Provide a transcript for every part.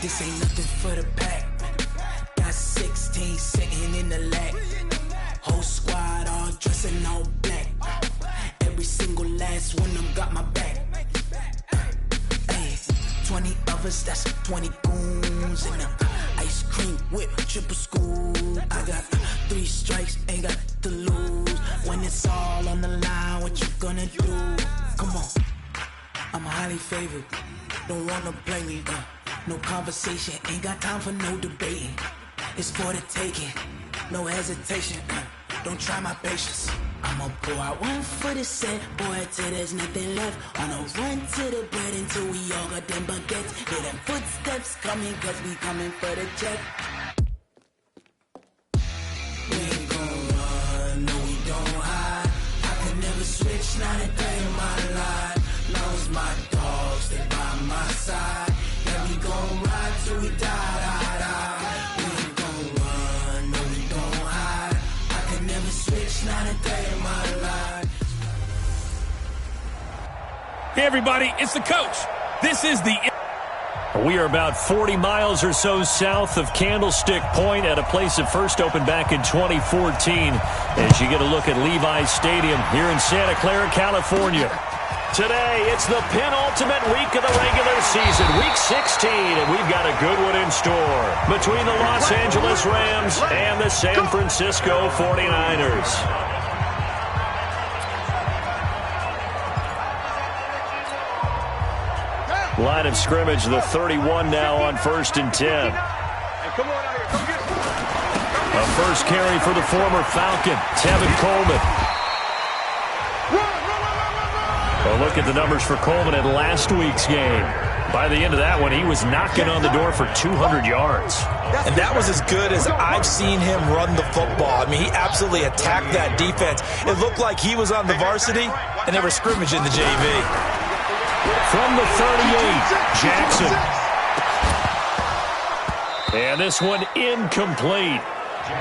This ain't nothing for the pack. Got 16 sitting in the lag. Whole squad all dressing all black. Every single last one of them got my back. Hey, 20 of us, that's 20 goons in them. Ice cream whip, triple scoop. I got 3 strikes, ain't got to lose. When it's all on the line, what you gonna do? Come on, I'm highly favored. Don't wanna play me, no conversation, ain't got time for no debating. It's for the taking, no hesitation, don't try my patience. I'ma pour out one for the set, boy, till there's nothing left. On a run to the bread until we all got them baguettes. Hear them footsteps coming, cause we coming for the check. We ain't gon' run, no we don't hide. I could never switch, not a day in my life. Long as my dogs stay by my side. Yeah, we gon' ride till we die. We ain't gon' run, no we don't hide. I could never switch, not a day in my life. Hey everybody, it's the coach. This is the... We are about 40 miles or so south of Candlestick Point at a place that first opened back in 2014 as you get a look at Levi's Stadium here in Santa Clara, California. Today, it's the penultimate week of the regular season, week 16, and we've got a good one in store between the Los Angeles Rams and the San Francisco 49ers. Line of scrimmage, the 31 now on 1st and 10. A first carry for the former Falcon, Tevin Coleman. Well, look at the numbers for Coleman in last week's game. By the end of that one, he was knocking on the door for 200 yards. And that was as good as I've seen him run the football. I mean, he absolutely attacked that defense. It looked like he was on the varsity, and they were scrimmaging the JV. From the 38, Jackson. And this one incomplete.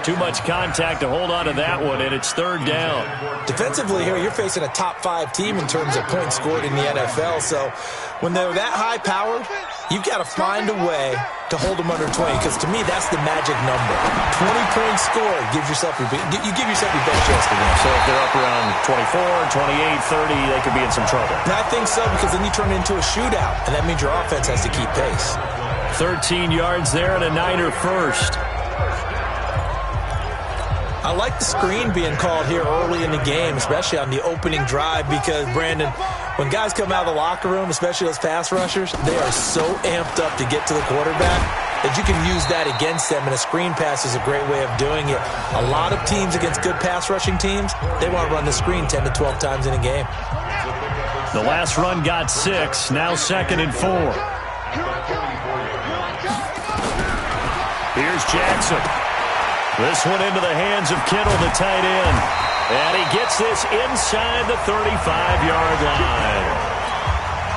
Too much contact to hold on to that one, and it's 3rd down. Defensively here, you're facing a top 5 team in terms of points scored in the NFL. So when they're that high-powered, you've got to find a way to hold them under 20, because to me, that's the magic number. 20 points scored gives yourself you give yourself your best chance to win. So if they're up around 24, 28, 30, they could be in some trouble. And I think so, because then you turn it into a shootout, and that means your offense has to keep pace. 13 yards there and a Niner first. I like the screen being called here early in the game, especially on the opening drive, because, Brandon, when guys come out of the locker room, especially those pass rushers, they are so amped up to get to the quarterback that you can use that against them, and a screen pass is a great way of doing it. A lot of teams against good pass rushing teams, they want to run the screen 10 to 12 times in a game. The last run got 6, now 2nd and 4. Here's Jackson. This one into the hands of Kittle, the tight end. And he gets this inside the 35-yard line.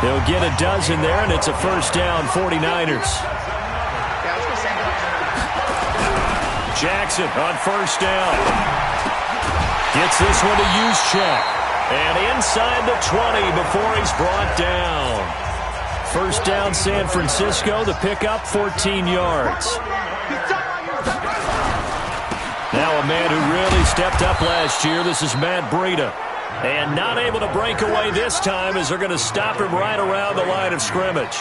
He'll get a dozen there, and it's a first down, 49ers. Jackson on first down. Gets this one to Juszczyk. And inside the 20 before he's brought down. First down, San Francisco. The pickup, 14 yards. Now a man who really stepped up last year. This is Matt Breida. And not able to break away this time as they're going to stop him right around the line of scrimmage.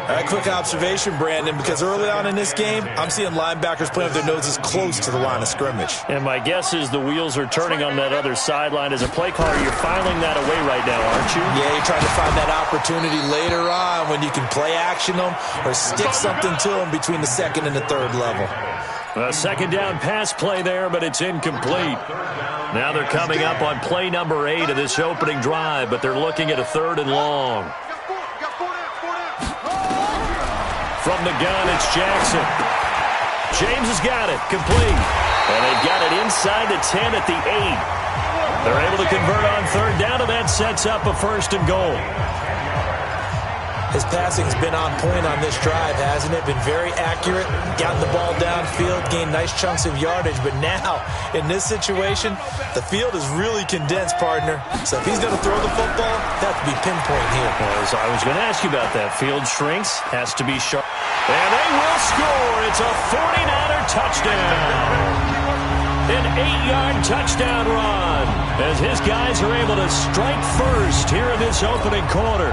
A quick observation, Brandon, because early on in this game, I'm seeing linebackers playing with their noses close to the line of scrimmage. And my guess is the wheels are turning on that other sideline. As a play caller, you're filing that away right now, aren't you? Yeah, you're trying to find that opportunity later on when you can play action them or stick something to them between the 2nd and the 3rd level. A second down pass play there, but it's incomplete. Now they're coming up on play number 8 of this opening drive, but they're looking at a 3rd and long. From the gun, it's Jackson. James has got it, complete. And they've got it inside the 10 at the 8. They're able to convert on 3rd down, and that sets up a 1st and goal. His passing's been on point on this drive, hasn't it? Been very accurate, gotten the ball downfield, gained nice chunks of yardage. But now, in this situation, the field is really condensed, partner. So if he's going to throw the football, that would be pinpoint here. As I was going to ask you about that. Field shrinks, has to be sharp. And they will score. It's a 49er touchdown. An 8-yard touchdown run as his guys are able to strike first here in this opening quarter.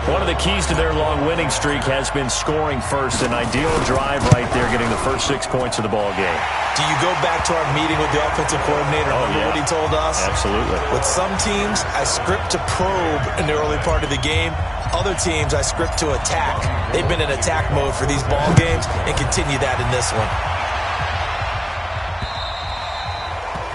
One of the keys to their long winning streak has been scoring first. An ideal drive right there, getting the first 6 points of the ball game. Do you go back to our meeting with the offensive coordinator? Remember what he told us? Absolutely. With some teams, I script to probe in the early part of the game. Other teams, I script to attack. They've been in attack mode for these ball games and continue that in this one.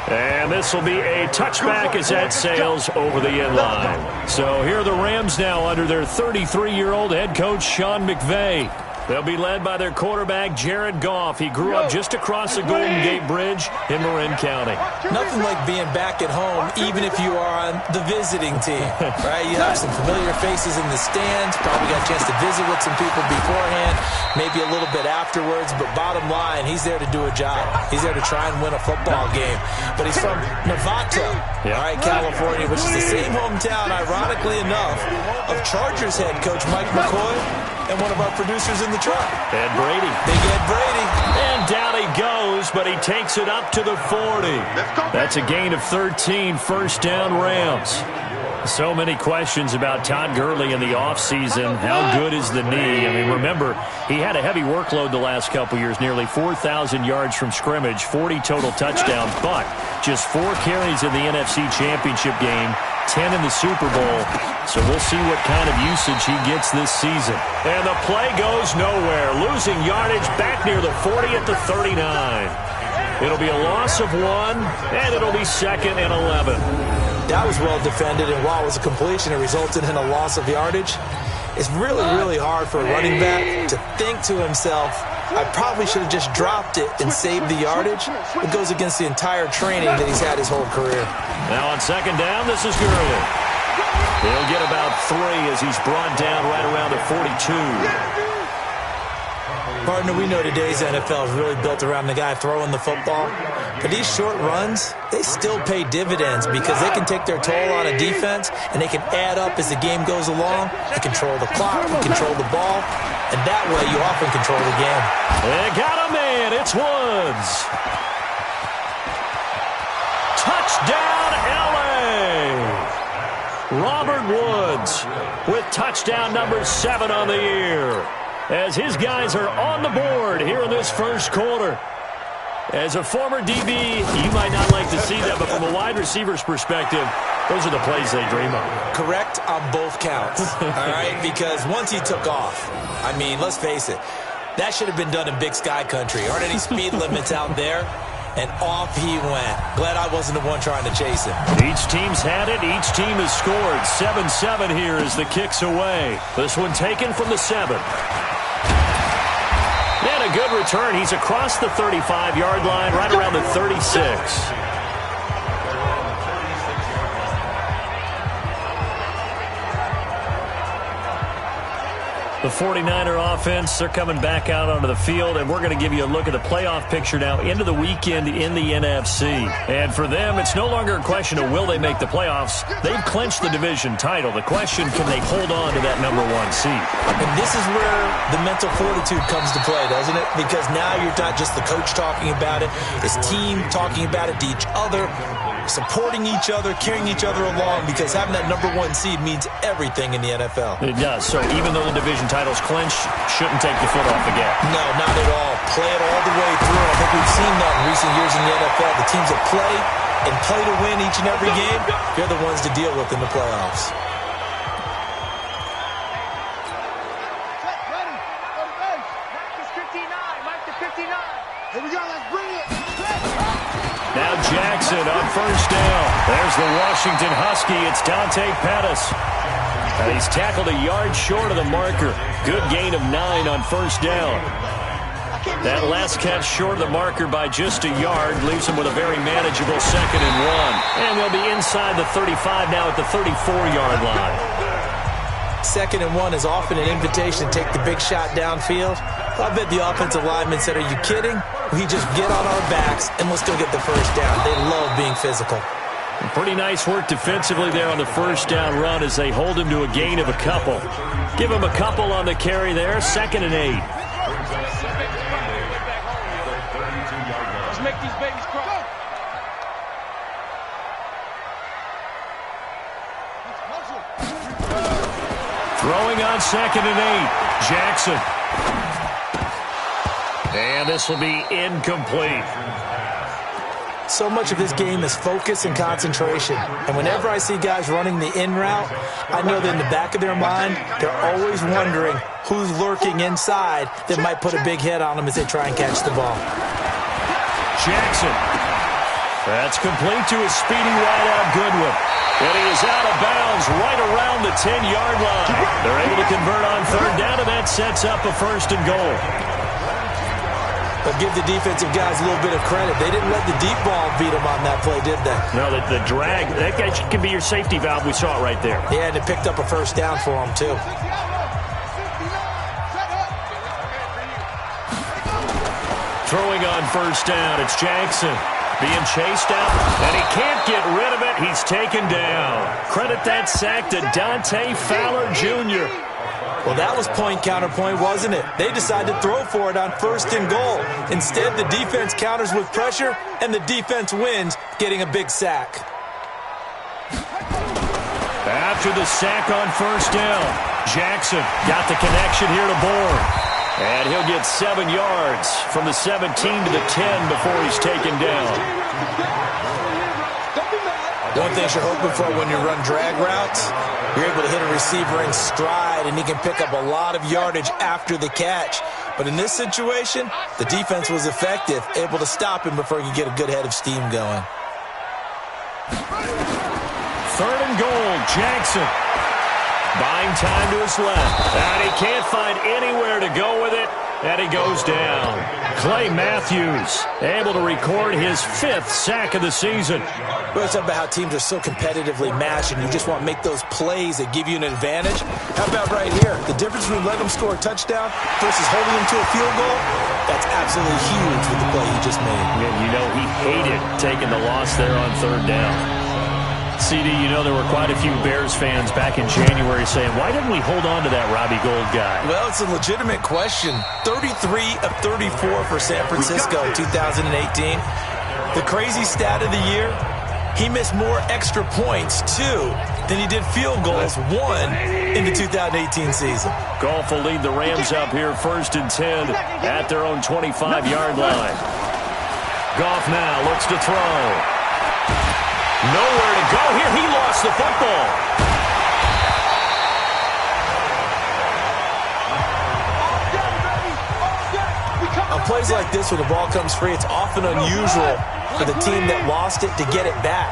And this will be a touchback as that sails over the end line. So here are the Rams now under their 33-year-old head coach, Sean McVay. They'll be led by their quarterback, Jared Goff. He grew up just across the Golden Gate Bridge in Marin County. Nothing like being back at home, even if you are on the visiting team, right? You have some familiar faces in the stands, probably got a chance to visit with some people beforehand, maybe a little bit afterwards, but bottom line, he's there to do a job. He's there to try and win a football game. But he's from Novato, all right, California, which is the same hometown, ironically enough, of Chargers head coach Mike McCoy and one of our producers in the truck. Ed Brady. Big Ed Brady. And down he goes, but he takes it up to the 40. That's a gain of 13, first down Rams. So many questions about Todd Gurley in the offseason. How good is the knee? I mean, remember, he had a heavy workload the last couple years, nearly 4,000 yards from scrimmage, 40 total touchdowns, but just 4 carries in the NFC Championship game, 10 in the Super Bowl. So we'll see what kind of usage he gets this season. And the play goes nowhere. Losing yardage back near the 40 at the 39. It'll be a loss of 1, and it'll be 2nd and 11. That was well defended, and while it was a completion, it resulted in a loss of yardage. It's really, really hard for a running back to think to himself, I probably should have just dropped it and saved the yardage. It goes against the entire training that he's had his whole career. Now on 2nd down, this is Gurley. He'll get about 3 as he's brought down right around the 42. Partner, we know today's NFL is really built around the guy throwing the football. But these short runs, they still pay dividends because they can take their toll on a defense and they can add up as the game goes along. They control the clock, they control the ball, and that way you often control the game. They got him in. It's Woods. Touchdown, L.A. Robert Woods with touchdown number 7 on the year, as his guys are on the board here in this first quarter. As a former DB, you might not like to see that, but from a wide receiver's perspective, those are the plays they dream of. Correct on both counts, all right? Because once he took off, I mean, let's face it, that should have been done in Big Sky Country. Aren't any speed limits out there? And off he went. Glad I wasn't the one trying to chase him. Each team's had it. Each team has scored. 7-7 here as the kick's away. This one taken from the 7. And a good return. He's across the 35-yard line, right around the 36. The 49er offense, they're coming back out onto the field, and we're going to give you a look at the playoff picture now into the weekend in the NFC. And for them, it's no longer a question of will they make the playoffs. They've clinched the division title. The question, can they hold on to that number 1 seed? And this is where the mental fortitude comes to play, doesn't it? Because now you're not just the coach talking about it, it's team talking about it to each other, supporting each other, carrying each other along, because having that number 1 seed means everything in the NFL. It does. So even though the division title's clinched, shouldn't take the foot off the gas. No, not at all. Play it all the way through. I think we've seen that in recent years in the NFL. The teams that play and play to win each and every game, they're the ones to deal with in the playoffs. Now Jackson on first down. There's the Washington Husky. It's Dante Pettis. And he's tackled a yard short of the marker. Good gain of 9 on first down. That last catch short of the marker by just a yard leaves him with a very manageable 2nd and 1. And they'll be inside the 35 now at the 34-yard line. 2nd and 1 is often an invitation to take the big shot downfield. I bet the offensive lineman said, are you kidding? We just get on our backs and let's go get the first down. They love being physical. Pretty nice work defensively there on the first down run as they hold him to a gain of a couple. Give him a couple on the carry there, 2nd and 8. Let's make these babies cry. Throwing on 2nd and 8, Jackson. And this will be incomplete. So much of this game is focus and concentration. And whenever I see guys running the in route, I know that in the back of their mind, they're always wondering who's lurking inside that might put a big hit on them as they try and catch the ball. Jackson. That's complete to a speedy wideout Goodwin. And he is out of bounds right around the 10-yard line. They're able to convert on 3rd down, and that sets up a 1st and goal. But give the defensive guys a little bit of credit. They didn't let the deep ball beat them on that play, did they? No, the drag, that guy can be your safety valve. We saw it right there. Yeah, and it picked up a 1st down for them, too. Throwing on 1st down, it's Jackson. Being chased out, and he can't get rid of it. He's taken down. Credit that sack to Dante Fowler Jr. Well, that was point-counterpoint, wasn't it? They decided to throw for it on 1st and goal. Instead, the defense counters with pressure, and the defense wins, getting a big sack. After the sack on 1st down, Jackson got the connection here to Bourne. And he'll get 7 yards from the 17 to the 10 before he's taken down. One thing you're hoping for when you run drag routes, you're able to hit a receiver in stride, and he can pick up a lot of yardage after the catch. But in this situation, the defense was effective, able to stop him before he could get a good head of steam going. 3rd and goal, Jackson. Buying time to his left. And he can't find anywhere to go with it. And he goes down. Clay Matthews able to record his 5th sack of the season. Well, it's about how teams are so competitively matched, and you just want to make those plays that give you an advantage. How about right here? The difference between letting them score a touchdown versus holding them to a field goal, that's absolutely huge with the play he just made. And you know he hated taking the loss there on 3rd down. CD, you know there were quite a few Bears fans back in January saying, why didn't we hold on to that Robbie Gould guy? Well, it's a legitimate question. 33 of 34 for San Francisco in 2018. The crazy stat of the year, he missed more extra points, 2, than he did field goals, 1, in the 2018 season. Goff will lead the Rams up here 1st and 10 at their own 25-yard line. Goff now looks to throw. Nowhere to go here. He lost the football. On plays like this where the ball comes free, it's often unusual for the team that lost it to get it back.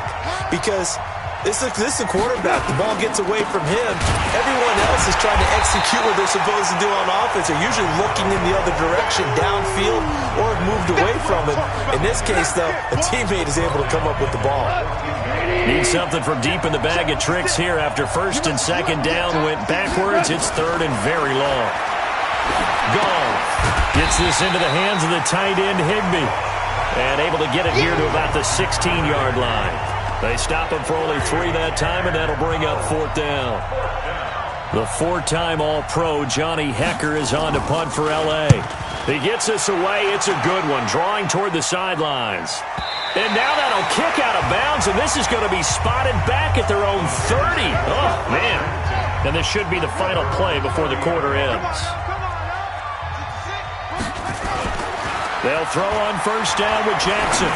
Because this is a quarterback. The ball gets away from him. Everyone else is trying to execute what they're supposed to do on offense. They're usually looking in the other direction, downfield, or have moved away from it. In this case, though, a teammate is able to come up with the ball. Need something from deep in the bag of tricks here after 1st and 2nd down went backwards. It's 3rd and very long. Goff gets this into the hands of the tight end Higbee. And able to get it here to about the 16-yard line. They stop him for only 3 that time, and that'll bring up 4th down. The 4-time All-Pro Johnny Hecker is on to punt for L.A. He gets this away. It's a good one, drawing toward the sidelines. And now that'll kick out of bounds, and this is going to be spotted back at their own 30. Oh, man. And this should be the final play before the quarter ends. They'll throw on 1st down with Jackson.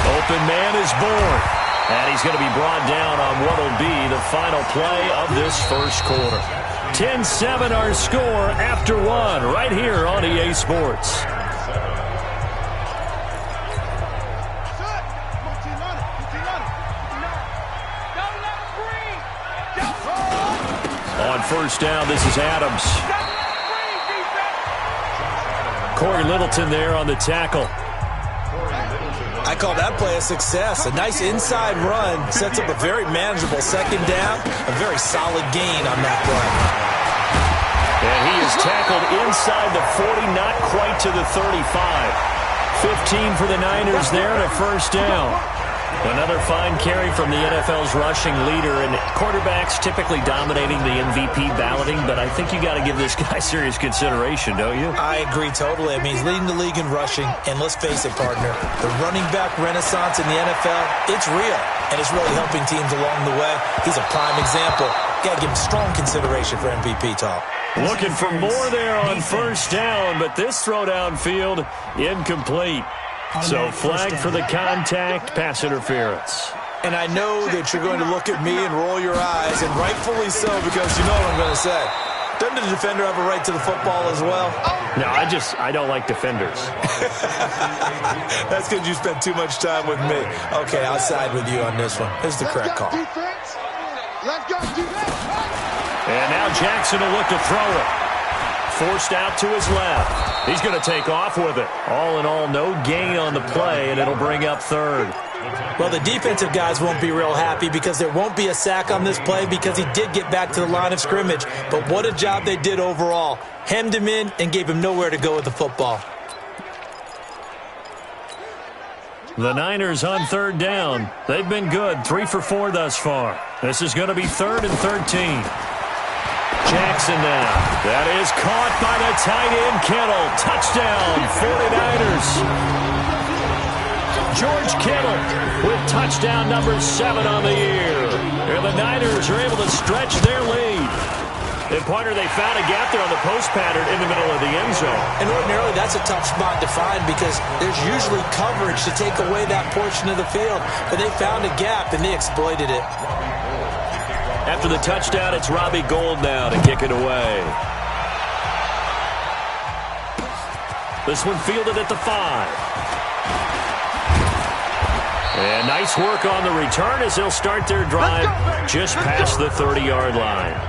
Open man is Bourne. And he's going to be brought down on what will be the final play of this 1st quarter. 10-7 our score after 1 right here on EA Sports. On 1st down, this is Adams. Corey Littleton there on the tackle. I call that play a success. A nice inside run sets up a very manageable second down, a very solid gain on that play. And he is tackled inside the 40, not quite to the 35. 15 for the Niners there and a first down. Another fine carry from the NFL's rushing leader, and quarterbacks typically dominating the MVP balloting, but I think you got to give this guy serious consideration, don't you? I agree totally. I mean, he's leading the league in rushing, and let's face it, partner, the running back renaissance in the NFL, it's real, and it's really helping teams along the way. He's a prime example. Got to give him strong consideration for MVP talk. Looking for more there on first down, but this throw downfield incomplete. So flag for the contact, pass interference. And I know that you're going to look at me and roll your eyes, and rightfully so, because you know what I'm going to say. Doesn't the defender have a right to the football as well? No, I don't like defenders. That's because you spent too much time with me. Okay, I'll side with you on this one. This is the correct call. Let's go, defense. And now Jackson will look to throw it. Forced out to his left. He's going to take off with it. All in all, no gain on the play, and it'll bring up third. Well, the defensive guys won't be real happy because there won't be a sack on this play because he did get back to the line of scrimmage. But what a job they did overall. Hemmed him in and gave him nowhere to go with the football. The Niners on third down. They've been good, 3 for 4 thus far. This is going to be 3rd and 13. Jackson now. That is caught by the tight end, Kittle. Touchdown, 49ers. George Kittle with touchdown number 7 on the year. And the Niners are able to stretch their lead. And, partner, they found a gap there on the post pattern in the middle of the end zone. And ordinarily, that's a tough spot to find because there's usually coverage to take away that portion of the field. But they found a gap, and they exploited it. After the touchdown, it's Robbie Gould now to kick it away. This one fielded at the 5. And nice work on the return as they'll start their drive just past the 30-yard line.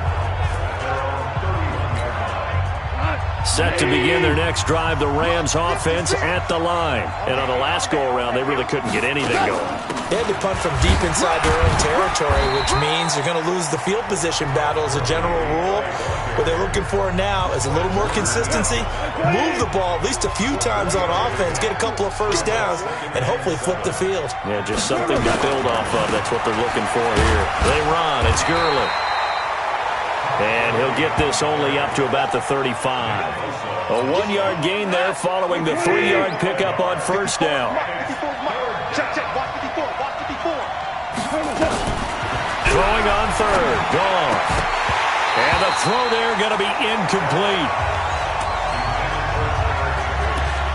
Set to begin their next drive, the Rams offense at the line. And on the last go-around, they really couldn't get anything going. They had to punt from deep inside their own territory, which means they're going to lose the field position battle as a general rule. What they're looking for now is a little more consistency, move the ball at least a few times on offense, get a couple of first downs, and hopefully flip the field. Yeah, just something to build off of. That's what they're looking for here. They run. It's Gurley. And he'll get this only up to about the 35. A 1-yard gain there following the 3-yard pickup on first down. Throwing on third. Gone. And the throw there going to be incomplete.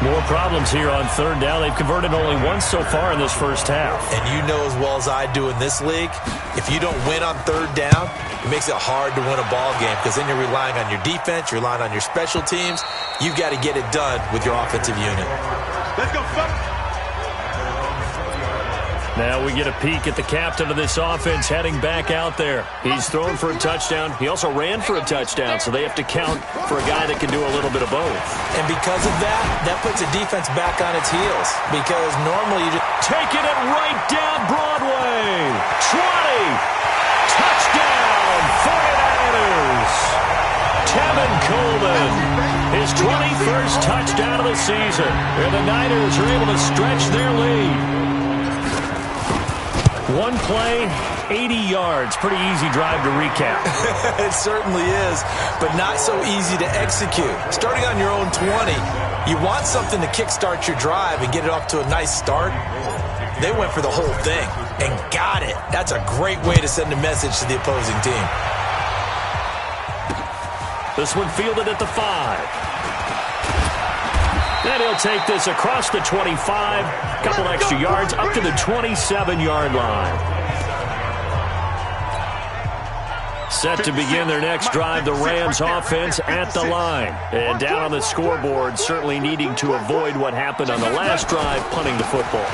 More problems here on third down. They've converted only once so far in this first half. And you know as well as I do in this league, if you don't win on third down, it makes it hard to win a ball game because then you're relying on your defense, you're relying on your special teams. You've got to get it done with your offensive unit. Let's go, fellas. Now we get a peek at the captain of this offense heading back out there. He's thrown for a touchdown. He also ran for a touchdown, so they have to count for a guy that can do a little bit of both. And because of that, that puts the defense back on its heels because normally you just... Taking it right down Broadway. 20. Touchdown, 49ers. Tevin Coleman, his 21st touchdown of the season. And the Niners are able to stretch their lead. One play, 80 yards. Pretty easy drive to recap. It certainly is, but not so easy to execute. Starting on your own 20, you want something to kickstart your drive and get it off to a nice start. They went for the whole thing and got it. That's a great way to send a message to the opposing team. This one fielded at the 5. And he'll take this across the 25, a couple extra yards, up to the 27-yard line. Set to begin their next drive, the Rams offense at the line. And down on the scoreboard, certainly needing to avoid what happened on the last drive, punting the football.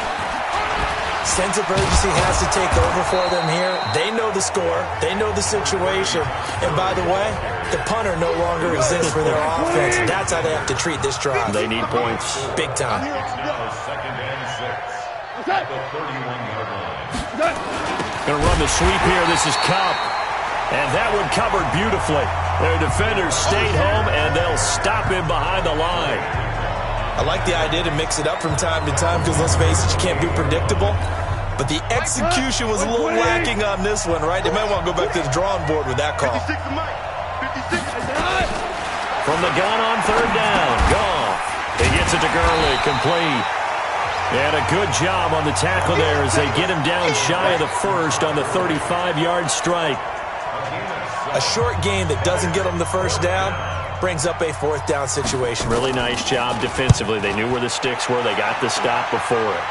Sense of urgency has to take over for them here. They know the score. They know the situation. And by the way, the punter no longer exists for their offense. That's how they have to treat this drive. They need points. Big time. Going to run the sweep here. This is Cup. And that one covered beautifully. Their defenders stayed home, and they'll stop him behind the line. I like the idea to mix it up from time to time because, let's face it, you can't be predictable. But the execution was a little lacking on this one, right? They might want to go back to the drawing board with that call. From the gun on third down. Goff. He gets it to Gurley. Complete. And a good job on the tackle there as they get him down shy of the first on the 35-yard strike. A short game that doesn't get them the first down brings up a fourth down situation. Really nice job defensively. They knew where the sticks were. They got the stop before it.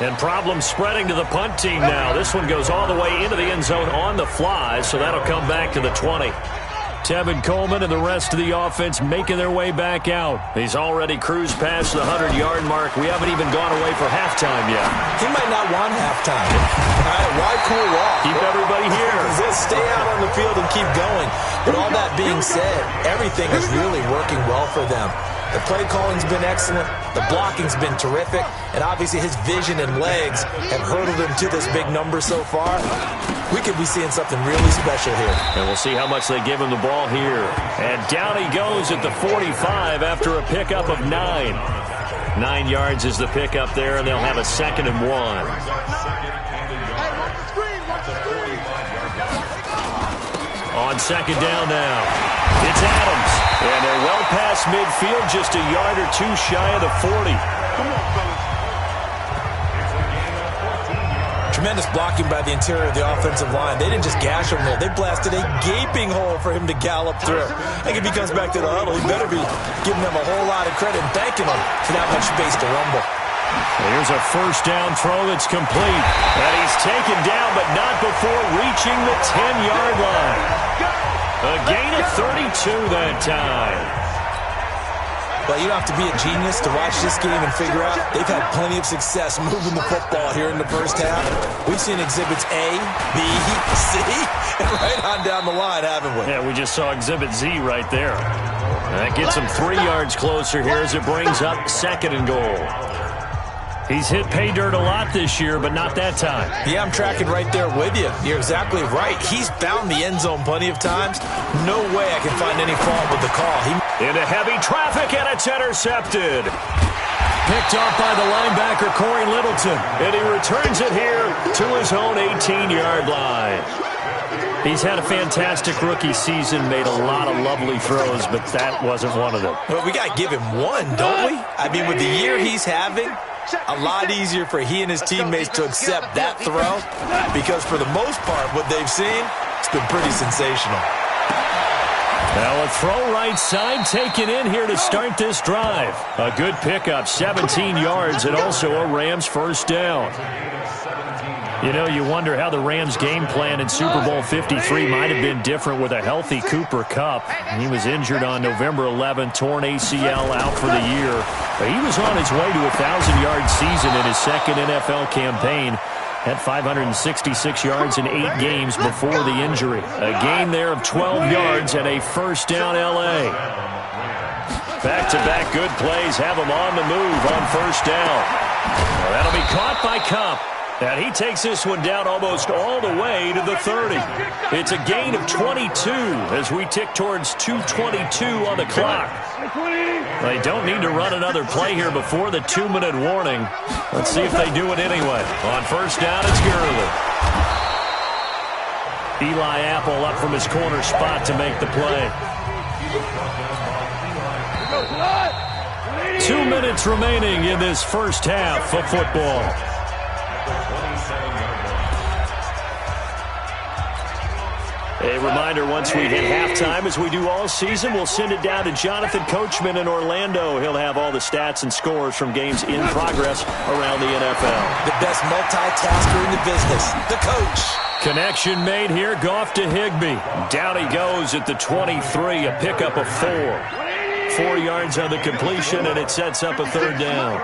And problems spreading to the punt team now. This one goes all the way into the end zone on the fly, so that'll come back to the 20. Tevin Coleman and the rest of the offense making their way back out. He's already cruised past the 100-yard mark. We haven't even gone away for halftime yet. He might not want halftime. All right, why cool off? Keep everybody here. Just stay out on the field and keep going. But all that being said, everything is really working well for them. The play calling's been excellent. The blocking's been terrific. And obviously his vision and legs have hurdled him to this big number so far. We could be seeing something really special here. And we'll see how much they give him the ball here. And down he goes at the 45 after a pickup of 9. 9 yards is the pickup there, and they'll have a 2nd and 1. On second down now, it's Adams. And they're well past midfield, just a yard or two shy of the 40. Tremendous blocking by the interior of the offensive line. They didn't just gash him there. They blasted a gaping hole for him to gallop through. I think if he comes back to the huddle, he better be giving them a whole lot of credit and thanking them for that much space to rumble. Here's a first down throw that's complete. And he's taken down, but not before reaching the 10-yard line. A gain of 32 that time. Well, you don't have to be a genius to watch this game and figure out they've had plenty of success moving the football here in the first half. We've seen exhibits A, B, C, and right on down the line, haven't we? Yeah, we just saw exhibit Z right there. And that gets him 3 yards closer here as it brings up 2nd and goal. He's hit pay dirt a lot this year, but not that time. Yeah, I'm tracking right there with you. You're exactly right. He's found the end zone plenty of times. No way I can find any fault with the call. Into heavy traffic, and it's intercepted. Picked off by the linebacker, Corey Littleton. And he returns it here to his own 18-yard line. He's had a fantastic rookie season, made a lot of lovely throws, but that wasn't one of them. Well, we got to give him one, don't we? I mean, with the year he's having, a lot easier for he and his teammates to accept that throw because for the most part, what they've seen, it's been pretty sensational. Now a throw right side taken in here to start this drive. A good pickup, 17 yards, and also a Rams first down. You know, you wonder how the Rams' game plan in Super Bowl 53 might have been different with a healthy Cooper Kupp. He was injured on November 11th, torn ACL out for the year. But he was on his way to a 1,000-yard season in his second NFL campaign. Had 566 yards in 8 games before the injury. A gain there of 12 yards and a first down L.A. Back-to-back good plays have him on the move on first down. Well, that'll be caught by Kupp. And he takes this one down almost all the way to the 30. It's a gain of 22 as we tick towards 2:22 on the clock. They don't need to run another play here before the 2-minute warning. Let's see if they do it anyway. On first down, it's Gurley. Eli Apple up from his corner spot to make the play. 2 minutes remaining in this first half of football. A reminder, once we hit halftime, as we do all season, we'll send it down to Jonathan Coachman in Orlando. He'll have all the stats and scores from games in progress around the NFL. The best multitasker in the business, the coach. Connection made here, Goff to Higbee. Down he goes at the 23, a pickup of 4. 4 yards on the completion, and it sets up a third down.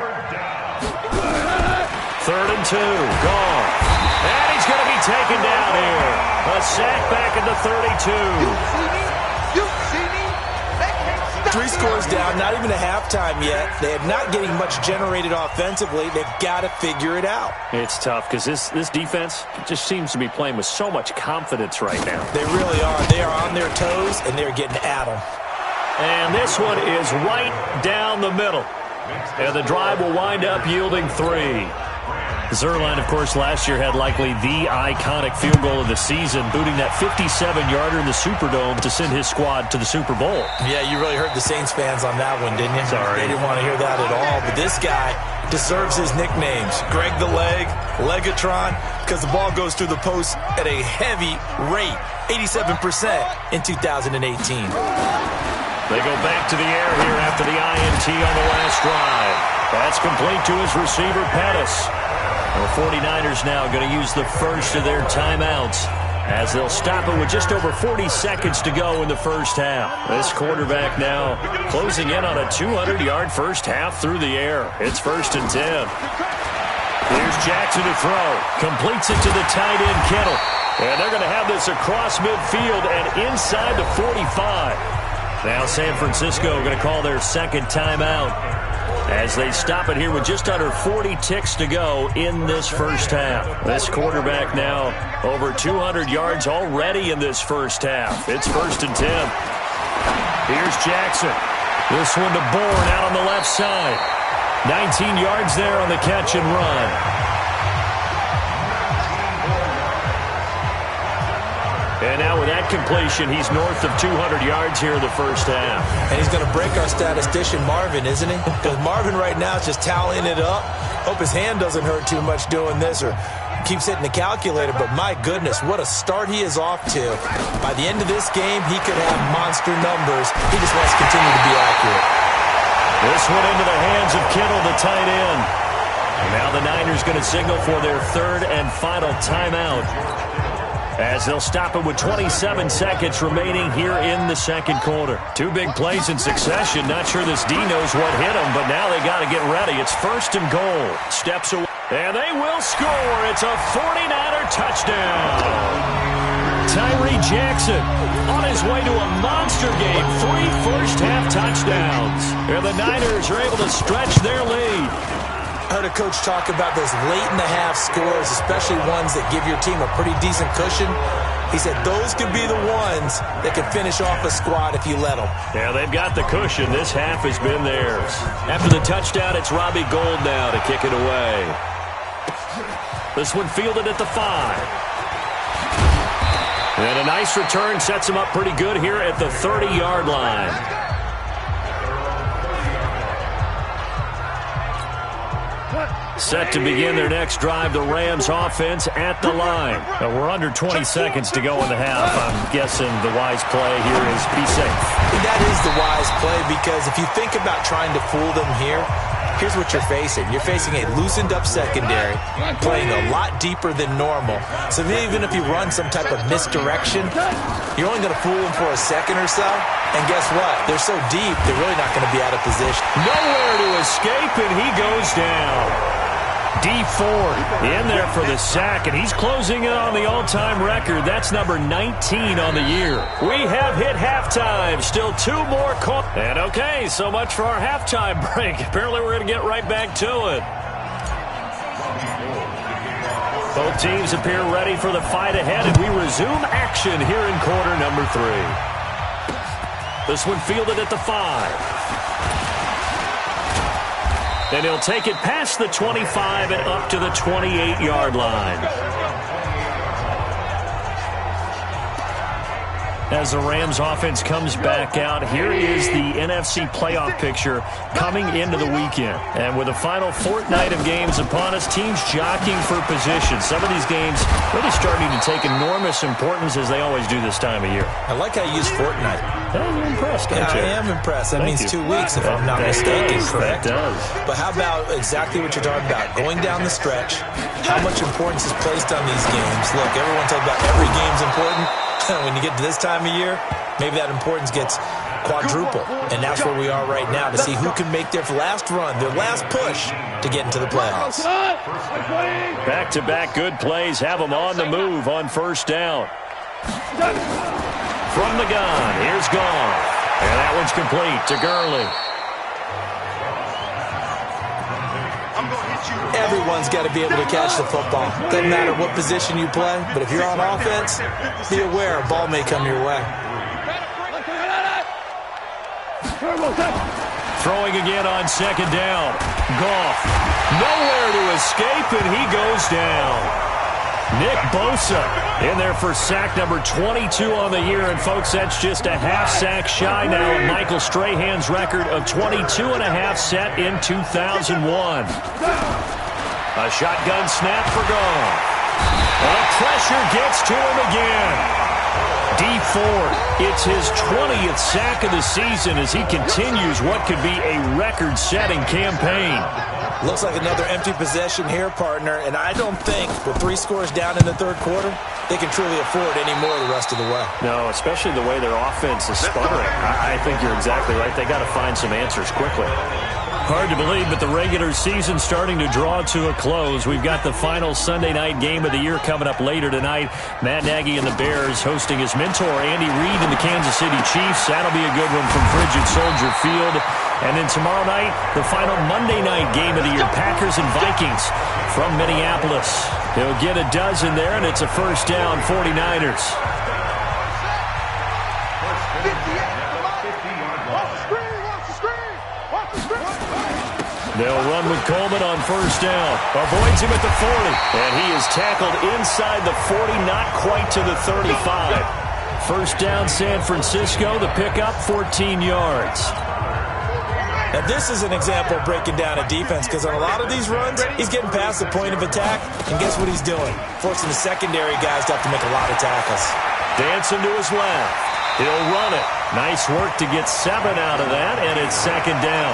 3rd and 2, Goff. And he's going to be taken down here. A sack back at the 32. 3 scores down, not even a halftime yet. They're not getting much generated offensively. They've got to figure it out. It's tough because this defense just seems to be playing with so much confidence right now. They really are. They are on their toes, and they're getting at them. And this one is right down the middle. And the drive will wind up yielding 3. Zerline, of course, last year had likely the iconic field goal of the season, booting that 57-yarder in the Superdome to send his squad to the Super Bowl. Yeah, you really hurt the Saints fans on that one, didn't you? Sorry. They didn't want to hear that at all. But this guy deserves his nicknames. Greg the Leg, Legatron, because the ball goes through the post at a heavy rate, 87% in 2018. They go back to the air here after the INT on the last drive. That's complete to his receiver, Pettis. The 49ers now going to use the first of their timeouts as they'll stop it with just over 40 seconds to go in the first half. This quarterback now closing in on a 200-yard first half through the air. It's 1st and 10. Here's Jackson to throw. Completes it to the tight end, Kittle. And they're going to have this across midfield and inside the 45. Now San Francisco going to call their second timeout as they stop it here with just under 40 ticks to go in this first half. This quarterback now over 200 yards already in this first half. It's 1st and 10. Here's Jackson. This one to Bourne out on the left side. 19 yards there on the catch and run. And now with that completion, he's north of 200 yards here in the first half. And he's going to break our statistician, Marvin, isn't he? Because Marvin right now is just tallying it up. Hope his hand doesn't hurt too much doing this or keeps hitting the calculator. But my goodness, what a start he is off to. By the end of this game, he could have monster numbers. He just wants to continue to be accurate. This one into the hands of Kittle, the tight end. And now the Niners going to signal for their third and final timeout, as they'll stop it with 27 seconds remaining here in the second quarter. 2 big plays in succession. Not sure this D knows what hit him, but now they got to get ready. It's 1st and goal. Steps away, and they will score. It's a 49er touchdown. Tyree Jackson on his way to a monster game. 3 first-half touchdowns. And the Niners are able to stretch their lead. I heard a coach talk about those late-in-the-half scores, especially ones that give your team a pretty decent cushion. He said those could be the ones that can finish off a squad if you let them. Yeah, they've got the cushion. This half has been theirs. After the touchdown, it's Robbie Gould now to kick it away. This one fielded at the 5. And a nice return sets him up pretty good here at the 30-yard line. Set to begin their next drive, the Rams offense at the line. We're under 20 seconds to go in the half. I'm guessing the wise play here is be safe. That is the wise play, because if you think about trying to fool them here, here's what you're facing. You're facing a loosened-up secondary, playing a lot deeper than normal. So even if you run some type of misdirection, you're only going to fool them for a second or so. And guess what? They're so deep, they're really not going to be out of position. Nowhere to escape, and he goes down. D Ford in there for the sack, and he's closing in on the all-time record. That's number 19 on the year. We have hit halftime. Still 2 more calls. And okay, so much for our halftime break. Apparently we're going to get right back to it. Both teams appear ready for the fight ahead, and we resume action here in quarter number 3. This one fielded at the 5. And he'll take it past the 25 and up to the 28-yard line. As the Rams offense comes back out, here is the NFC playoff picture coming into the weekend. And with the final fortnight of games upon us, teams jockeying for position. Some of these games really starting to take enormous importance, as they always do this time of year. I like how you use fortnight. You're impressed, aren't you? I am impressed. That means 2 weeks, if I'm not mistaken, correct? That does. But how about exactly what you're talking about? Going down the stretch, how much importance is placed on these games? Look, everyone talks about every game's important. When you get to this time of year, maybe that importance gets quadruple. And that's where we are right now, to see who can make their last run, their last push to get into the playoffs. Back-to-back good plays have them on the move on first down. From the gun, here's Goff. And that one's complete to Gurley. Everyone's got to be able to catch the football. Doesn't matter what position you play, but if you're on offense, be aware a ball may come your way. Throwing again on second down. Goff, nowhere to escape, and he goes down. Nick Bosa in there for sack number 22 on the year. And, folks, that's just a half sack shy now of Michael Strahan's record of 22.5 set in 2001. A shotgun snap for Goff. And the pressure gets to him again. D Ford, it's his 20th sack of the season as he continues what could be a record-setting campaign. Looks like another empty possession here, partner, and I don't think with 3 scores down in the third quarter, they can truly afford any more the rest of the way. No, especially the way their offense is sputtering. I think you're exactly right. They got to find some answers quickly. Hard to believe, but the regular season's starting to draw to a close. We've got the final Sunday night game of the year coming up later tonight. Matt Nagy and the Bears hosting his mentor, Andy Reid, and the Kansas City Chiefs. That'll be a good one from Frigid Soldier Field. And then tomorrow night, the final Monday night game of the year, Packers and Vikings from Minneapolis. They'll get a dozen there, and it's a first down, 49ers. They'll run with Coleman on first down. Avoids him at the 40. And he is tackled inside the 40, not quite to the 35. First down, San Francisco. The pickup, 14 yards. Now, this is an example of breaking down a defense because on a lot of these runs, he's getting past the point of attack. And guess what he's doing? Forcing the secondary guys to have to make a lot of tackles. Dancing to his left. He'll run it. Nice work to get 7 out of that, and it's second down.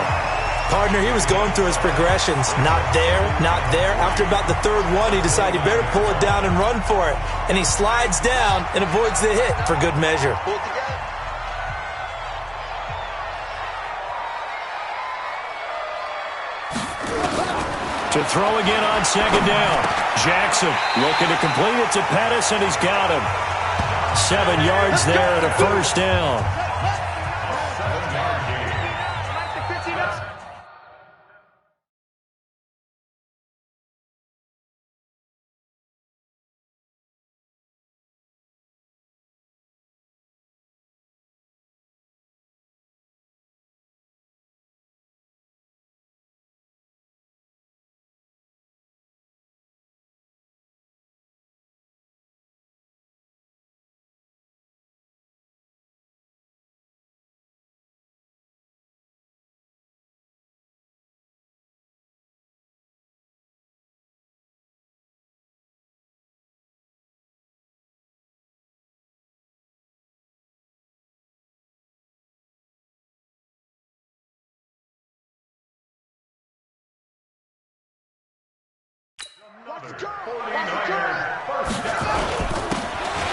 Partner, he was going through his progressions. Not there, not there. After about the third one, he decided he better pull it down and run for it. And he slides down and avoids the hit for good measure. To throw again on second down. Jackson looking to complete it to Pettis, and he's got him. 7 yards there and a first down.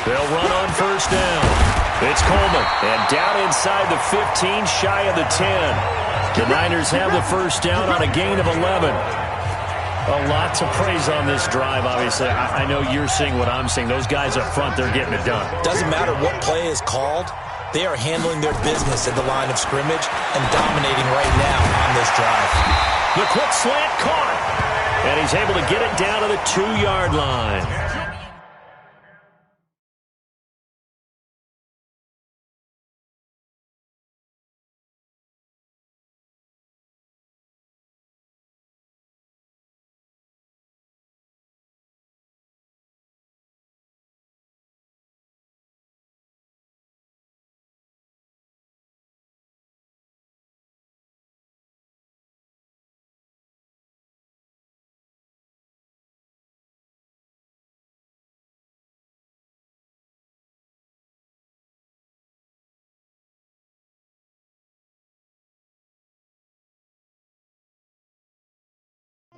They'll run on first down. It's Coleman, and down inside the 15, shy of the 10. The Niners have the first down on a gain of 11. A lot to praise on this drive, obviously. I know you're seeing what I'm seeing. Those guys up front, they're getting it done. Doesn't matter what play is called. They are handling their business at the line of scrimmage and dominating right now on this drive. The quick slant caught, and he's able to get it down to the 2-yard line.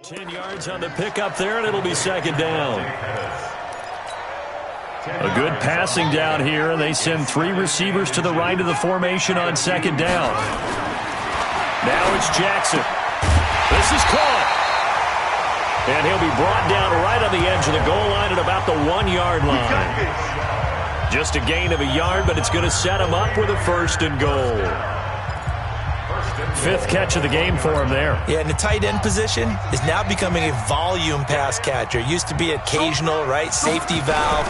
Yards on the pickup there, and it'll be second down. A good passing down here, and they send 3 receivers to the right of the formation on second down. Now it's Jackson. This is caught. And he'll be brought down right on the edge of the goal line at about the 1-yard line. Just a gain of a yard, but it's going to set him up with a 1st and goal. 5th catch of the game for him there. Yeah, and the tight end position is now becoming a volume pass catcher. It used to be occasional, right? Safety valve.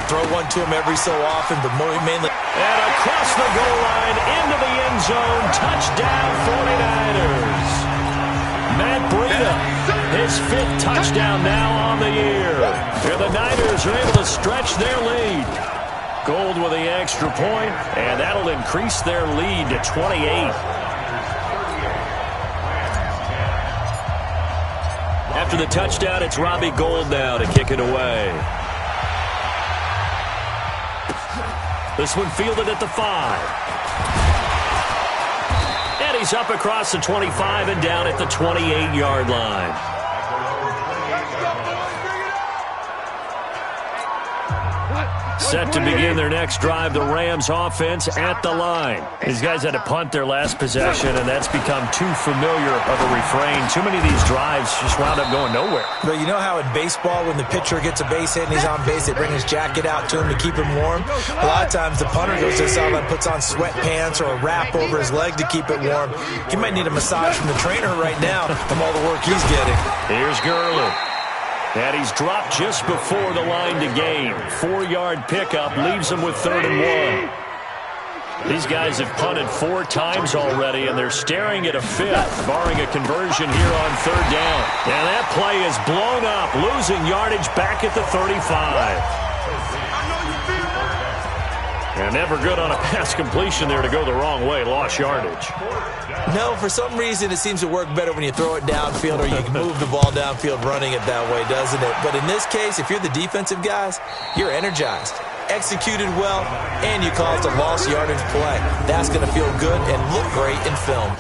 Throw one to him every so often, but mainly. And across the goal line, into the end zone. Touchdown, 49ers. Matt Breida, his 5th touchdown now on the year. Here the Niners are able to stretch their lead. Gold with the extra point, and that'll increase their lead to 28. After the touchdown, it's Robbie Gould now to kick it away. This one fielded at the 5. And he's up across the 25 and down at the 28-yard line. Set to begin their next drive, the Rams offense at the line. These guys had to punt their last possession, and that's become too familiar of a refrain. Too many of these drives just wound up going nowhere. But you know how in baseball, when the pitcher gets a base hit and he's on base, they bring his jacket out to him to keep him warm? A lot of times the punter goes to the sideline, puts on sweatpants or a wrap over his leg to keep it warm. He might need a massage from the trainer right now from all the work he's getting. Here's Gurley. And he's dropped just before the line to gain. 4-yard pickup leaves him with 3rd and 1. These guys have punted 4 times already, and they're staring at a 5th, barring a conversion here on 3rd down. And that play is blown up, losing yardage back at the 35. And never good on a pass completion there to go the wrong way. Lost yardage. No, for some reason it seems to work better when you throw it downfield or you can move the ball downfield running it that way, doesn't it? But in this case, if you're the defensive guys, you're energized, executed well, and you caused a lost yardage play. That's going to feel good and look great in film.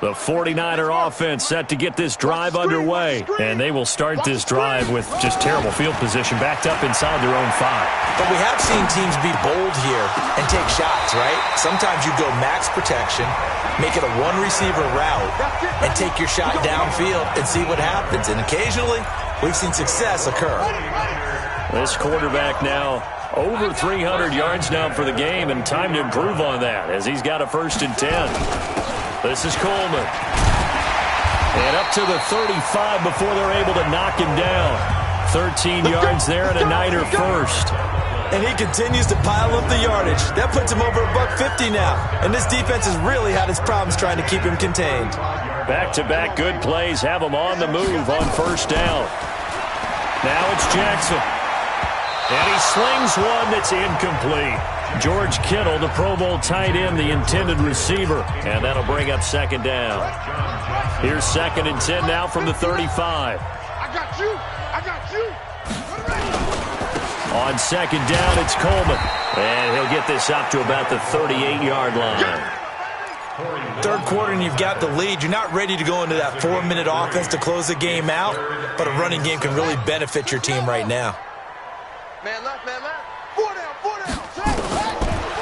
The 49er offense set to get this drive underway, and they will start this drive with just terrible field position backed up inside their own 5. But we have seen teams be bold here and take shots, right? Sometimes you go max protection, make it a one-receiver route, and take your shot downfield and see what happens. And occasionally, we've seen success occur. This quarterback now over 300 yards now for the game, and time to improve on that as he's got a 1st and 10. This is Coleman. And up to the 35 before they're able to knock him down. 13 yards there and a Niner first. And he continues to pile up the yardage. That puts him over $150 now. And this defense has really had its problems trying to keep him contained. Back-to-back good plays have him on the move on 1st down. Now it's Jackson. And he slings one that's incomplete. George Kittle, the Pro Bowl tight end, the intended receiver. And that'll bring up 2nd down. Here's 2nd and 10 now from the 35. I got you. I got you. On 2nd down, it's Coleman. And he'll get this up to about the 38-yard line. 3rd quarter and you've got the lead. You're not ready to go into that 4-minute offense to close the game out, but a running game can really benefit your team right now. Man left, man left. 4 down, 4 down.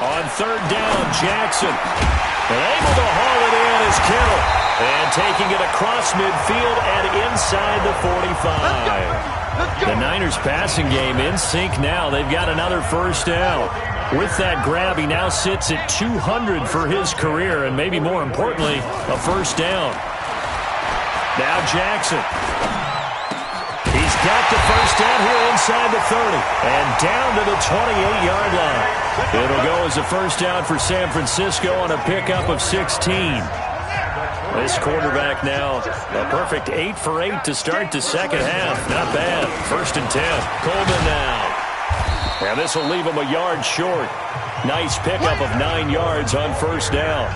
On 3rd down, Jackson. And able to haul it in is Kittle. And taking it across midfield and inside the 45. The Niners passing game in sync now. They've got another 1st down. With that grab, he now sits at 200 for his career, and maybe more importantly, a 1st down. Now Jackson. He's got the 1st down here inside the 30 and down to the 28-yard line. It'll go as a 1st down for San Francisco on a pickup of 16. This quarterback now a perfect 8 for 8 to start the 2nd half. Not bad. 1st and 10. Coleman now. And this will leave him a yard short. Nice pickup of 9 yards on 1st down.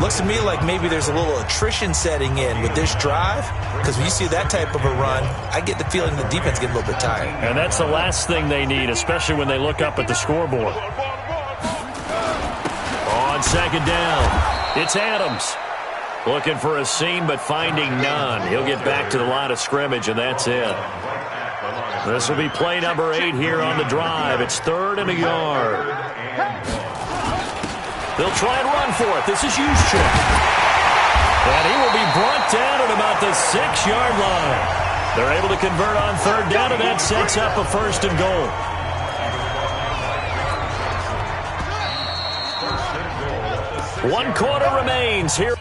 Looks to me like maybe there's a little attrition setting in with this drive, because when you see that type of a run, I get the feeling the defense gets a little bit tired. And that's the last thing they need, especially when they look up at the scoreboard. On 2nd down, it's Adams. Looking for a seam, but finding none. He'll get back to the line of scrimmage, and that's it. This will be play number 8 here on the drive. It's 3rd and a yard. They'll try and run for it. This is Juszczyk. And he will be brought down at about the 6-yard line. They're able to convert on 3rd down, and that sets up a 1st and goal. 1 quarter remains here.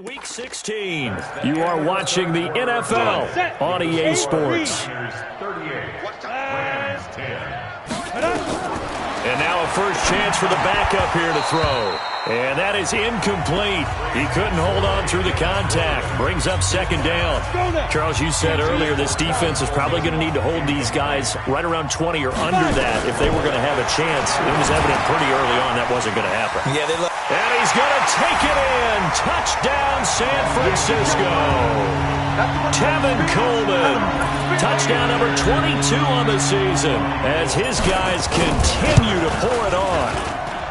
Week 16, you are watching the NFL on EA Sports. And now a first chance for the backup here to throw. And that is incomplete. He couldn't hold on through the contact. Brings up 2nd down. Charles, you said earlier this defense is probably going to need to hold these guys right around 20 or under that if they were going to have a chance. It was evident pretty early on that wasn't going to happen. Yeah, and he's going to take it in. Touchdown, San Francisco. Tevin Coleman. Touchdown number 22 on the season as his guys continue to pour it on.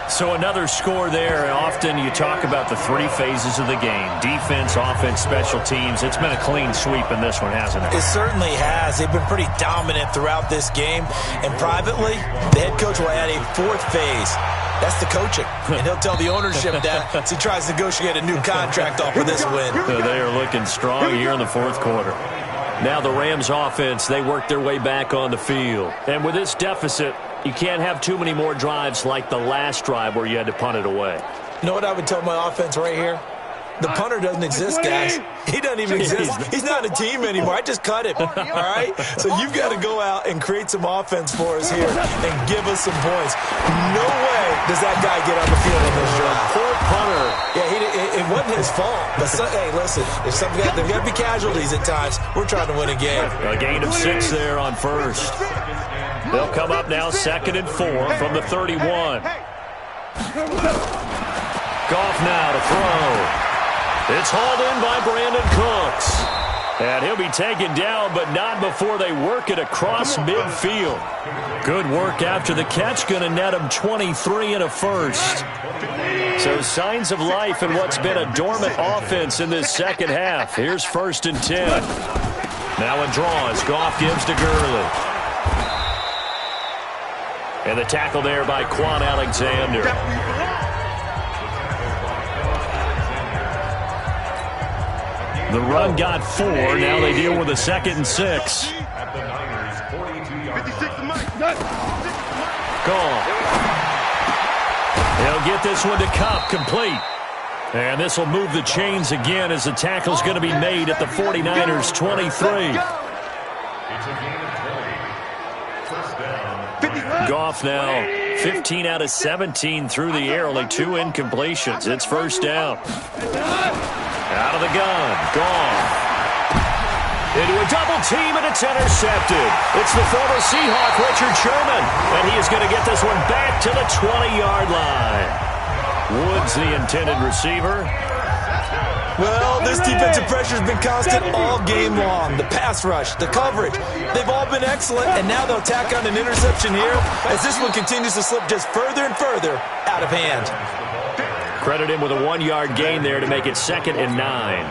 So another score there. Often you talk about the 3 phases of the game. Defense, offense, special teams. It's been a clean sweep in this one, hasn't it? It certainly has. They've been pretty dominant throughout this game. And privately, the head coach will add a 4th phase. That's the coaching. And he'll tell the ownership that as he tries to negotiate a new contract off of this win. They are looking strong here in the fourth quarter. Now the Rams offense, they work their way back on the field. And with this deficit, you can't have too many more drives like the last drive where you had to punt it away. You know what I would tell my offense right here? The punter doesn't exist, guys. He doesn't even exist. He's not a team anymore. I just cut him, all right? So you've got to go out and create some offense for us here and give us some points. No way does that guy get on the field in this drive. Poor punter. Yeah, it wasn't his fault. But, hey, listen, if there's got to be casualties at times, we're trying to win a game. A gain of 6 there on first. They'll come up now 2nd and 4 from the 31. Goff now to throw. It's hauled in by Brandon Cooks. And he'll be taken down, but not before they work it across midfield. Good work after the catch. Going to net him 23 and a first. So signs of life in what's been a dormant offense in this second half. Here's 1st and 10. Now in draws. Goff gives to Gurley. And the tackle there by Quan Alexander. The run got 4. Now they deal with a 2nd and 6. Gone. He'll get this one to Kupp, complete. And this will move the chains again as the tackle's going to be made at the 49ers' 23. Goff now 15 out of 17 through the air, only 2 incompletions. It's 1st down. Out of the gun, Goff. Into a double team, and it's intercepted. It's the former Seahawk, Richard Sherman, and he is going to get this one back to the 20-yard line. Woods, the intended receiver. Well, this defensive pressure has been constant all game long. The pass rush, the coverage, they've all been excellent, and now they'll tack on an interception here as this one continues to slip just further and further out of hand. Credit him with a 1-yard gain there to make it 2nd and 9.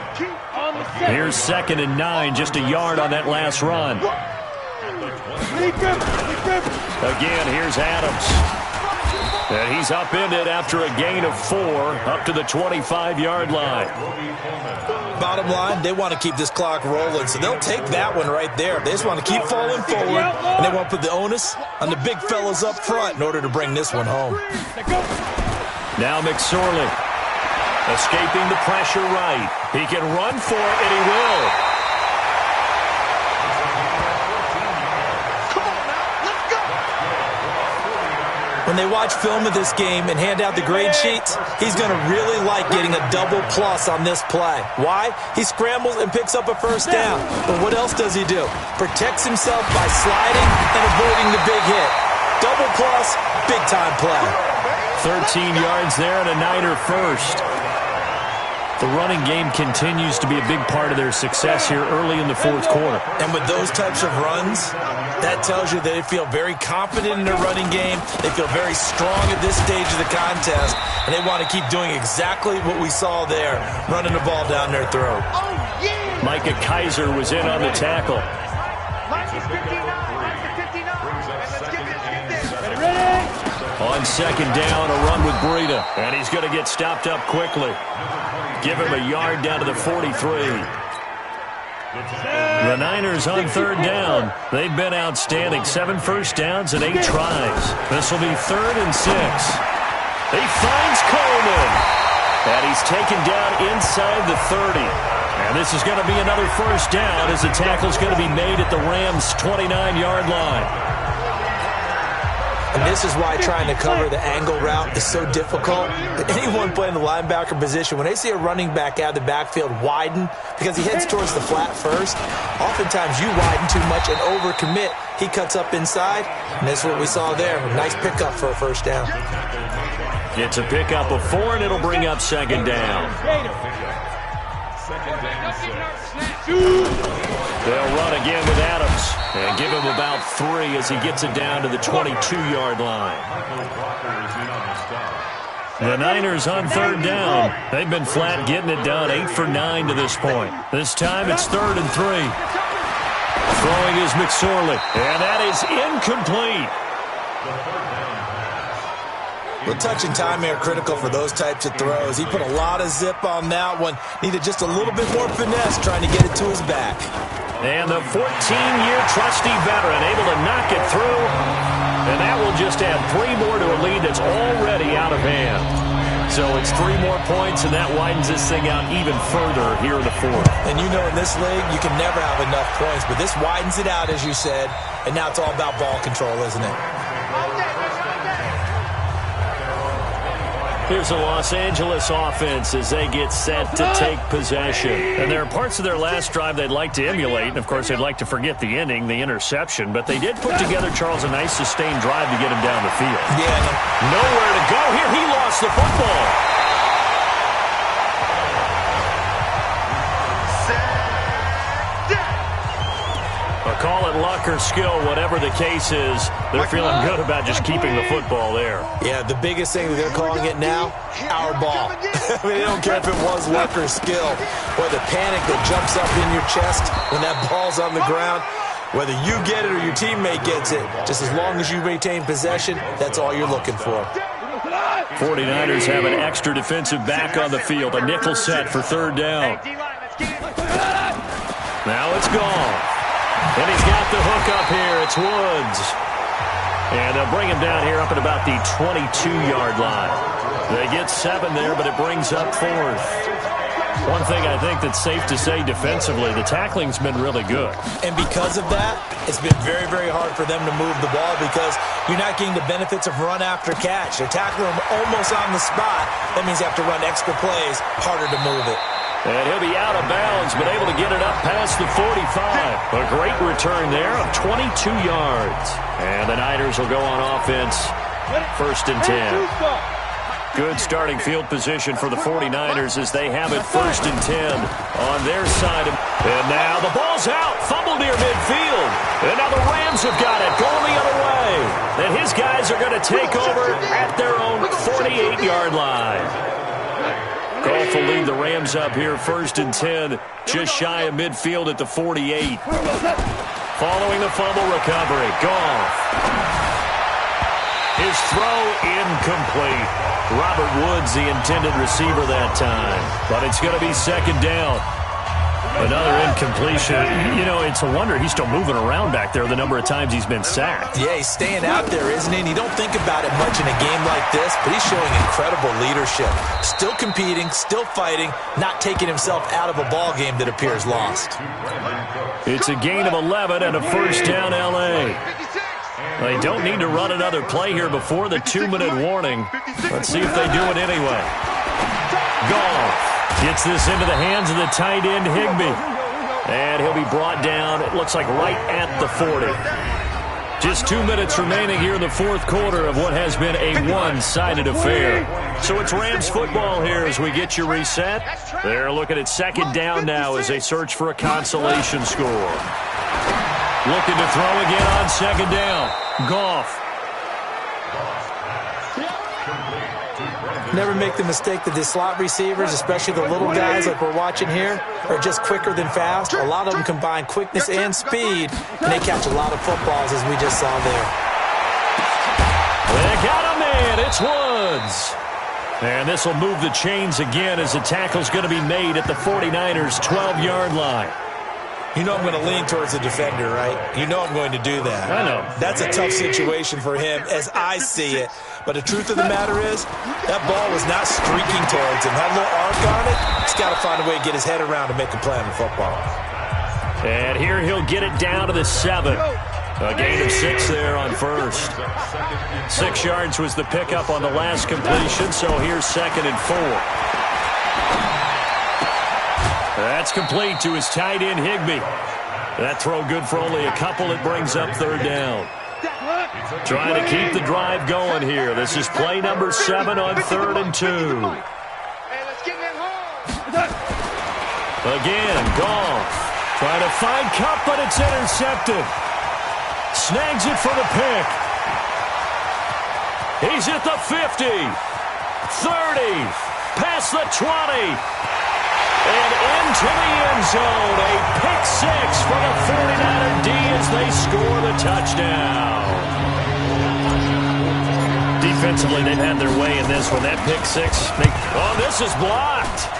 Here's 2nd and 9, just a yard on that last run. Again, here's Adams. And he's upended after a gain of 4 up to the 25-yard line. Bottom line, they want to keep this clock rolling, so they'll take that one right there. They just want to keep falling forward, and they want to put the onus on the big fellas up front in order to bring this one home. Now McSorley escaping the pressure right. He can run for it, and he will. When they watch film of this game and hand out the grade sheets, he's going to really like getting a double plus on this play. Why? He scrambles and picks up a 1st down. But what else does he do? Protects himself by sliding and avoiding the big hit. Double plus, big-time play. 13 yards there and a Niner first. The running game continues to be a big part of their success here early in the fourth quarter. And with those types of runs, that tells you that they feel very confident in their running game. They feel very strong at this stage of the contest, and they want to keep doing exactly what we saw there, running the ball down their throat. Micah Kaiser was in on the tackle. On 2nd down, a run with Breida, and he's going to get stopped up quickly. Give him a yard down to the 43. The Niners on 3rd down. They've been outstanding. 7 first downs and 8 tries. This will be 3rd and 6. He finds Coleman, and he's taken down inside the 30. And this is going to be another 1st down as the tackle's going to be made at the Rams' 29-yard line. And this is why trying to cover the angle route is so difficult. Anyone playing the linebacker position, when they see a running back out of the backfield widen because he heads towards the flat first, oftentimes you widen too much and overcommit. He cuts up inside, and that's what we saw there. A nice pickup for a 1st down. It's a pickup of 4, and it'll bring up 2nd down. They'll run again with Adams and give him about 3 as he gets it down to the 22-yard line. The Niners on 3rd down. They've been flat getting it done, 8 for 9 to this point. This time it's 3rd and 3. Throwing is McSorley, and that is incomplete. Well, touch and timing are critical for those types of throws. He put a lot of zip on that one. Needed just a little bit more finesse trying to get it to his back. And the 14-year trusty veteran able to knock it through. And that will just add 3 more to a lead that's already out of hand. So it's 3 more points, and that widens this thing out even further here in the 4th. And you know in this league, you can never have enough points. But this widens it out, as you said. And now it's all about ball control, isn't it? Here's the Los Angeles offense as they get set to take possession. And there are parts of their last drive they'd like to emulate. And, of course, they'd like to forget the ending, the interception. But they did put together, Charles, a nice sustained drive to get him down the field. Yeah. Nowhere to go here. He lost the football. Call it luck or skill, whatever the case is, they're feeling good about just keeping the football there. Yeah, the biggest thing that they're calling it now, our ball. I mean, they don't care if it was luck or skill, or the panic that jumps up in your chest when that ball's on the ground. Whether you get it or your teammate gets it, just as long as you retain possession, that's all you're looking for. 49ers have an extra defensive back on the field, a nickel set for 3rd down. Now it's gone. And he's got the hook up here. It's Woods. And they'll bring him down here up at about the 22-yard line. They get 7 there, but it brings up 4th. One thing I think that's safe to say defensively, the tackling's been really good. And because of that, it's been very, very hard for them to move the ball because you're not getting the benefits of run after catch. They're tackling him almost on the spot. That means you have to run extra plays, harder to move it. And he'll be out of bounds, but able to get it up past the 45. A great return there of 22 yards. And the Niners will go on offense, 1st and 10. Good starting field position for the 49ers as they have it 1st and 10 on their side. And now the ball's out, fumbled near midfield. And now the Rams have got it, going the other way. And his guys are going to take over at their own 48-yard line. Goff will lead the Rams up here 1st and 10, just shy of midfield at the 48. Following the fumble recovery, Goff. His throw incomplete. Robert Woods, the intended receiver that time. But it's going to be 2nd down. Another incompletion. You know, it's a wonder he's still moving around back there the number of times he's been sacked. Yeah, he's staying out there, isn't he? And you don't think about it much in a game like this, but he's showing incredible leadership. Still competing, still fighting, not taking himself out of a ball game that appears lost. It's a gain of 11 and a 1st down L.A. They don't need to run another play here before the 2-minute warning. Let's see if they do it anyway. Goff gets this into the hands of the tight end, Higbee. And he'll be brought down, it looks like right at the 40. Just 2 minutes remaining here in the 4th quarter of what has been a one-sided affair. So it's Rams football here as we get you reset. They're looking at 2nd down now as they search for a consolation score. Looking to throw again on 2nd down. Goff. Never make the mistake that the slot receivers, especially the little guys like we're watching here, are just quicker than fast. A lot of them combine quickness and speed, and they catch a lot of footballs, as we just saw there. They got a man. It's Woods. And this will move the chains again as the tackle's going to be made at the 49ers' 12-yard line. You know I'm going to lean towards the defender, right? You know I'm going to do that. I know. That's a tough situation for him as I see it. But the truth of the matter is, that ball was not streaking towards him. Had a little arc on it. He's got to find a way to get his head around to make a play on the football. And here he'll get it down to the 7. A gain of 6 there on 1st. 6 yards was the pickup on the last completion, so here's 2nd and 4. That's complete to his tight end, Higbee. That throw good for only a couple. It brings up 3rd down. Trying to keep the drive going here. This is play number 7 on 3rd and 2. Again, Goff. Trying to find Kupp, but it's intercepted. Snags it for the pick. He's at the 50. 30. Past the 20. And into the end zone. A pick 6 for the 49er D as they score the touchdown. Defensively, they've had their way in this one. That pick six. Oh, this is blocked.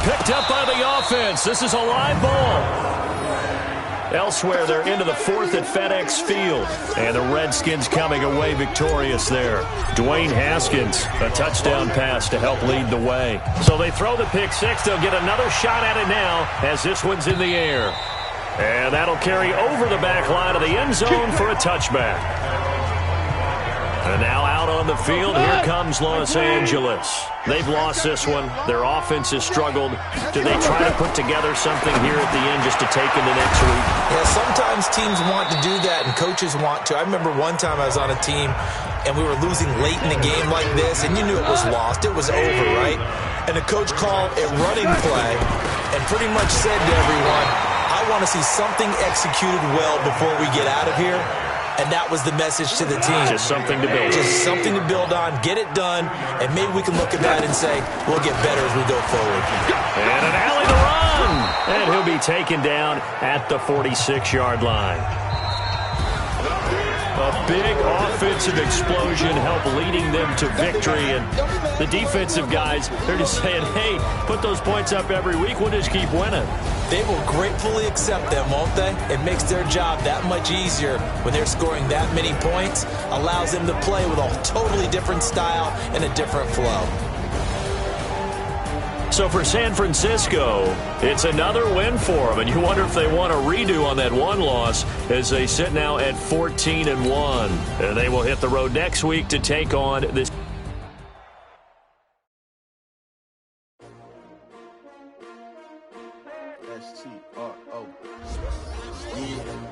Picked up by the offense. This is a live ball. Elsewhere, they're into the fourth at FedEx Field. And the Redskins coming away victorious there. Dwayne Haskins, a touchdown pass to help lead the way. So they throw the pick six. They'll get another shot at it now as this one's in the air. And that'll carry over the back line of the end zone for a touchback. And now out on the field, here comes Los Angeles. They've lost this one. Their offense has struggled. Do they try to put together something here at the end just to take into next week? Yeah, sometimes teams want to do that and coaches want to. I remember one time I was on a team and we were losing late in the game like this, and you knew it was lost. It was over, right? And the coach called a running play and pretty much said to everyone, I want to see something executed well before we get out of here. And that was the message to the team. Just something to build on. Just something to build on, get it done, and maybe we can look at that and say, we'll get better as we go forward. And an alley to run. And he'll be taken down at the 46-yard line. A big offensive explosion helped leading them to victory. And the defensive guys, they're just saying, hey, put those points up every week. We'll just keep winning. They will gratefully accept them, won't they? It makes their job that much easier when they're scoring that many points. Allows them to play with a totally different style and a different flow. So for San Francisco, it's another win for them. And you wonder if they want a redo on that one loss as they sit now at 14-1. And they will hit the road next week to take on this. STRO. Yeah.